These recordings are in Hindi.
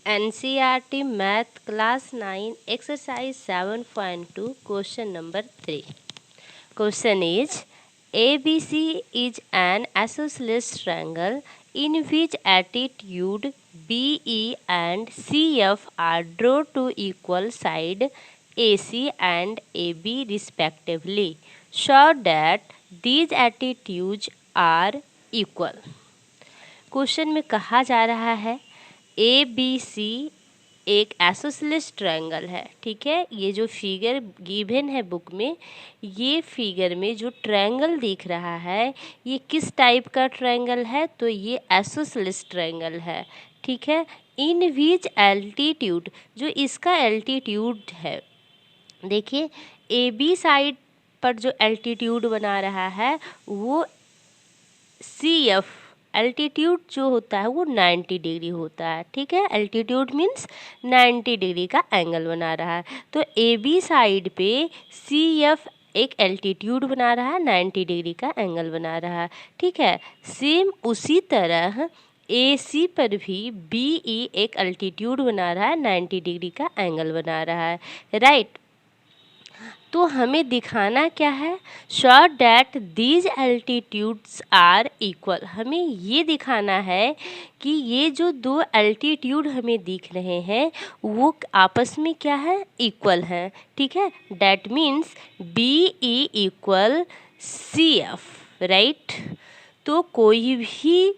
NCERT Math Class 9 Exercise 7.2 Question number 3. Question is ABC is an isosceles triangle in which attitude BE and CF are drawn to equal side AC and AB respectively. Show that these attitudes are equal. Question में कहा जा रहा है ABC एक आइसोसेलेस ट्रायंगल है। ठीक है, ये जो फिगर गिवन है बुक में, ये फिगर में जो ट्रायंगल दिख रहा है ये किस टाइप का ट्रायंगल है? तो ये आइसोसेलेस ट्रायंगल है। ठीक है, इन विच एल्टीट्यूड, जो इसका एल्टीट्यूड है, देखिए AB साइड पर जो एल्टीट्यूड बना रहा है वो CF एल्टीट्यूड जो होता है वो 90 डिग्री होता है। ठीक है, एल्टीट्यूड मीन्स 90 डिग्री का एंगल बना रहा है। तो AB साइड पे CF एक एल्टीट्यूड बना रहा है, 90 डिग्री का एंगल बना रहा है। ठीक है, सेम उसी तरह AC पर भी BE एक एल्टीट्यूड बना रहा है, 90 डिग्री का एंगल बना रहा है। राइट, तो हमें दिखाना क्या है? Show that these altitudes are equal. हमें ये दिखाना है कि ये जो दो एल्टीट्यूड हमें दिख रहे हैं वो आपस में क्या है? इक्वल हैं। ठीक है, that means BE equal CF। Right, तो कोई भी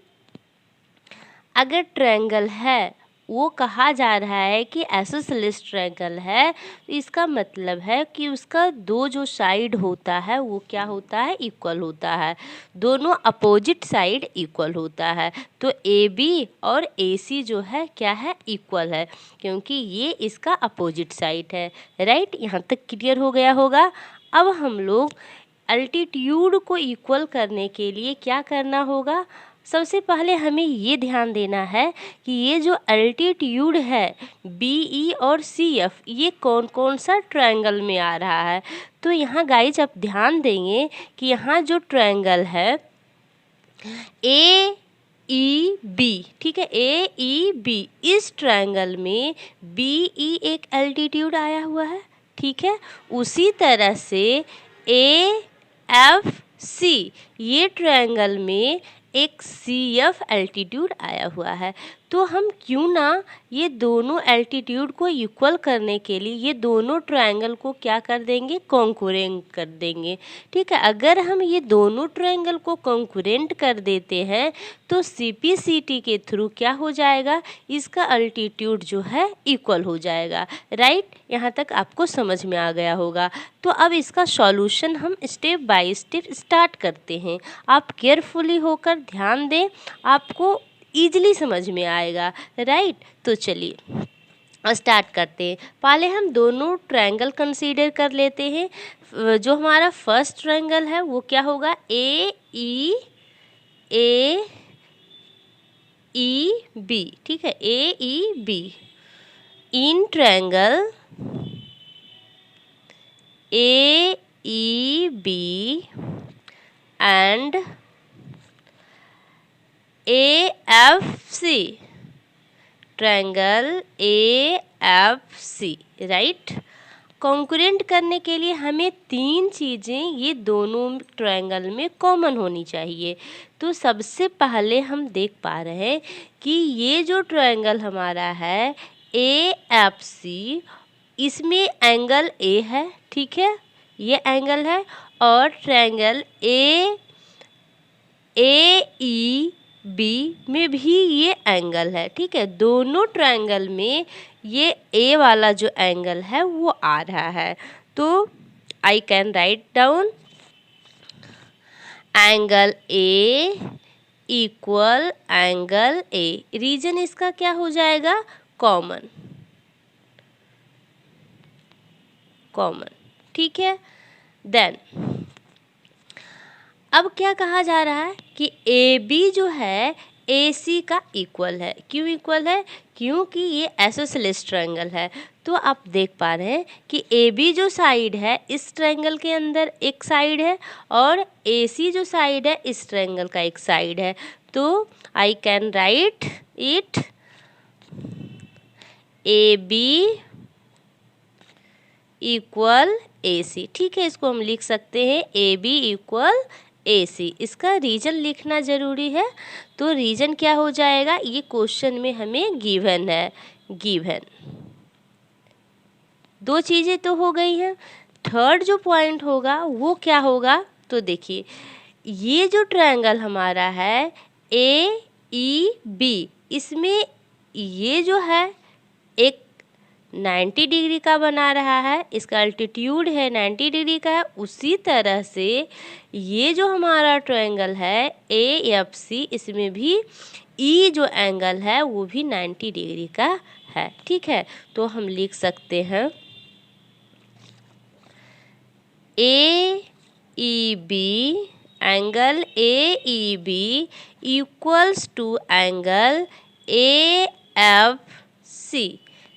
अगर ट्रायंगल है वो कहा जा रहा है कि आइसोसेलेस ट्रायंगल है, तो इसका मतलब है कि उसका दो जो साइड होता है वो क्या होता है? इक्वल होता है। दोनों अपोजिट साइड इक्वल होता है। तो AB और AC जो है क्या है? इक्वल है, क्योंकि ये इसका अपोजिट साइड है। राइट, यहाँ तक क्लियर हो गया होगा। अब हम लोग अल्टीट्यूड को इक्वल करने के लिए क्या करना होगा? सबसे पहले हमें ये ध्यान देना है कि ये जो अल्टीट्यूड है BE और CF ये कौन कौन सा ट्रायंगल में आ रहा है। तो यहाँ गाइज आप ध्यान देंगे कि यहाँ जो ट्रायंगल है AEB, ठीक है, AEB, इस ट्रायंगल में BE एक एल्टीट्यूड आया हुआ है। ठीक है, उसी तरह से AFC ये ट्रायंगल में एक CF एल्टीट्यूड आया हुआ है। तो हम क्यों ना ये दोनों एल्टीट्यूड को इक्वल करने के लिए ये दोनों ट्रायंगल को क्या कर देंगे? कॉन्करेंट कर देंगे। ठीक है, अगर हम ये दोनों ट्रायंगल को कॉन्करेंट कर देते हैं तो CPCT के थ्रू क्या हो जाएगा? इसका अल्टीट्यूड जो है इक्वल हो जाएगा। राइट, यहाँ तक आपको समझ में आ गया होगा। तो अब इसका सॉल्यूशन हम स्टेप बाय स्टेप स्टार्ट करते हैं। आप केयरफुली होकर ध्यान दें, आपको ईजिली समझ में आएगा। राइट, तो चलिए स्टार्ट करते हैं। पहले हम दोनों ट्रायंगल कंसीडर कर लेते हैं। जो हमारा फर्स्ट ट्रायंगल है वो क्या होगा? AEB। ठीक है, AEB in triangle AEB and AFC, triangle AFC। Right, concurrent करने के लिए हमें तीन चीज़ें ये दोनों ट्रायंगल में कॉमन होनी चाहिए। तो सबसे पहले हम देख पा रहे हैं कि ये जो ट्रायंगल हमारा है AFC, इसमें एंगल A है। ठीक है, ये एंगल है, और ट्रायंगल AEB में भी ये एंगल है। ठीक है, दोनों ट्रायंगल में ये A वाला जो एंगल है वो आ रहा है। तो I can write down angle A equal angle A। Reason इसका क्या हो जाएगा? कॉमन। ठीक है, देन अब क्या कहा जा रहा है कि AB जो है AC का इक्वल है। क्यों इक्वल है? क्योंकि ये आइसोसेलेस ट्रायंगल है। तो आप देख पा रहे हैं कि AB जो साइड है इस ट्रायंगल के अंदर एक साइड है, और AC जो साइड है इस ट्रायंगल का एक साइड है। तो I can write it A B equal A C. ठीक है, इसको हम लिख सकते हैं ए बी इक्वल ए सी। इसका रीजन लिखना ज़रूरी है। तो रीजन क्या हो जाएगा, ये क्वेश्चन में हमें गिवन है, गिवन। दो चीज़ें तो हो गई हैं। थर्ड जो पॉइंट होगा वो क्या होगा, तो देखिए ये जो ट्रायंगल हमारा है ए ई बी, इसमें ये जो है एक 90 डिग्री का बना रहा है, इसका अल्टीट्यूड है 90 डिग्री का है। उसी तरह से ये जो हमारा ट्रायंगल है ए एफ सी, इसमें भी ई जो एंगल है वो भी 90 डिग्री का है। ठीक है, तो हम लिख सकते हैं A E B, angle A E B equals to angle A F C.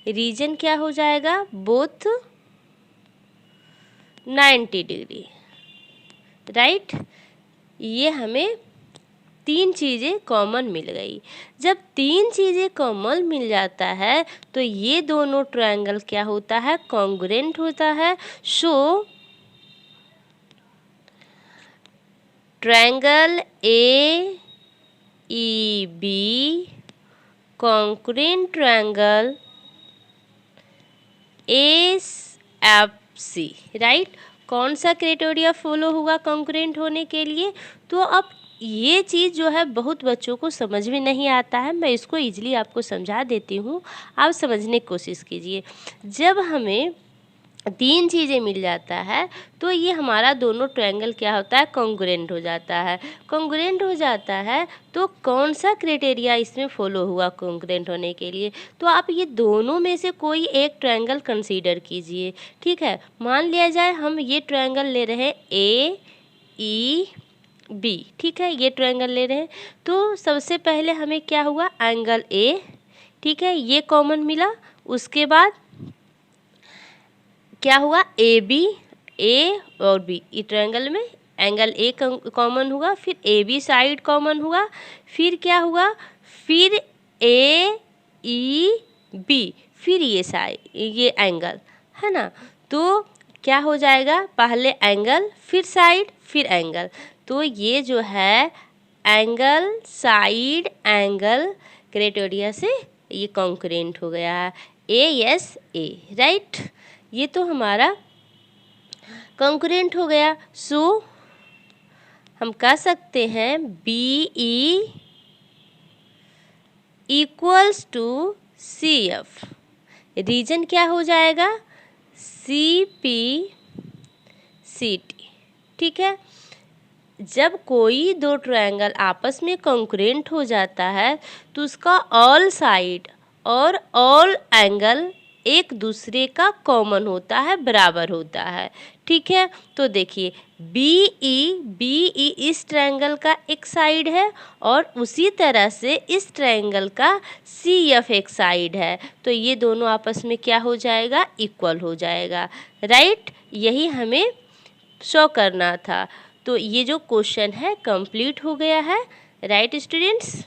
Reason क्या हो जाएगा, बोथ 90 डिग्री, राइट। ये हमें तीन चीज़ें कॉमन मिल गई। जब तीन चीज़ें कॉमन मिल जाता है तो ये दोनों ट्रायंगल क्या होता है, कॉन्ग्रुएंट होता है। So triangle A E B congruent triangle A F C, right. कौन सा क्राइटेरिया फॉलो होगा कॉन्ग्रुएंट होने के लिए, तो अब ये चीज़ जो है बहुत बच्चों को समझ में नहीं आता है। मैं इसको इजीली आपको समझा देती हूँ, आप समझने की कोशिश कीजिए। जब हमें तीन चीज़ें मिल जाता है तो ये हमारा दोनों ट्रायंगल क्या होता है, कॉन्ग्रुएंट हो जाता है। कॉन्ग्रुएंट हो जाता है तो कौन सा क्राइटेरिया इसमें फॉलो हुआ कॉन्ग्रुएंट होने के लिए, तो आप ये दोनों में से कोई एक ट्रायंगल कंसीडर कीजिए। ठीक है, मान लिया जाए हम ये ट्रायंगल ले रहे हैं ए ई बी। ठीक है, ये ट्रायंगल ले रहे हैं तो सबसे पहले हमें क्या हुआ, एंगल ए, ठीक है, ये कॉमन मिला। उसके बाद क्या हुआ, ए बी, ए और बी, ई ट्रायंगल में एंगल ए कॉमन हुआ, फिर ए बी साइड कॉमन हुआ, फिर क्या हुआ, फिर ए ई बी, फिर ये साइड, ये एंगल है ना। तो क्या हो जाएगा, पहले एंगल फिर साइड फिर एंगल। तो ये जो है एंगल साइड एंगल क्राइटेरिया से ये कॉन्ग्रुएंट हो गया है, ए एस ए, राइट। ये तो हमारा कॉन्ग्रुएंट हो गया। सो हम कह सकते हैं B E equals to C F. Reason क्या हो जाएगा, सी पी सी टी। ठीक है, जब कोई दो ट्रायंगल आपस में कॉन्ग्रुएंट हो जाता है तो उसका ऑल साइड और ऑल एंगल एक दूसरे का कॉमन होता है, बराबर होता है। ठीक है, तो देखिए बी ई इस ट्रायंगल का एक साइड है और उसी तरह से इस ट्रायंगल का सी एफ एक साइड है। तो ये दोनों आपस में क्या हो जाएगा, इक्वल हो जाएगा, राइट। यही हमें शो करना था। तो ये जो क्वेश्चन है कंप्लीट हो गया है, राइट स्टूडेंट्स।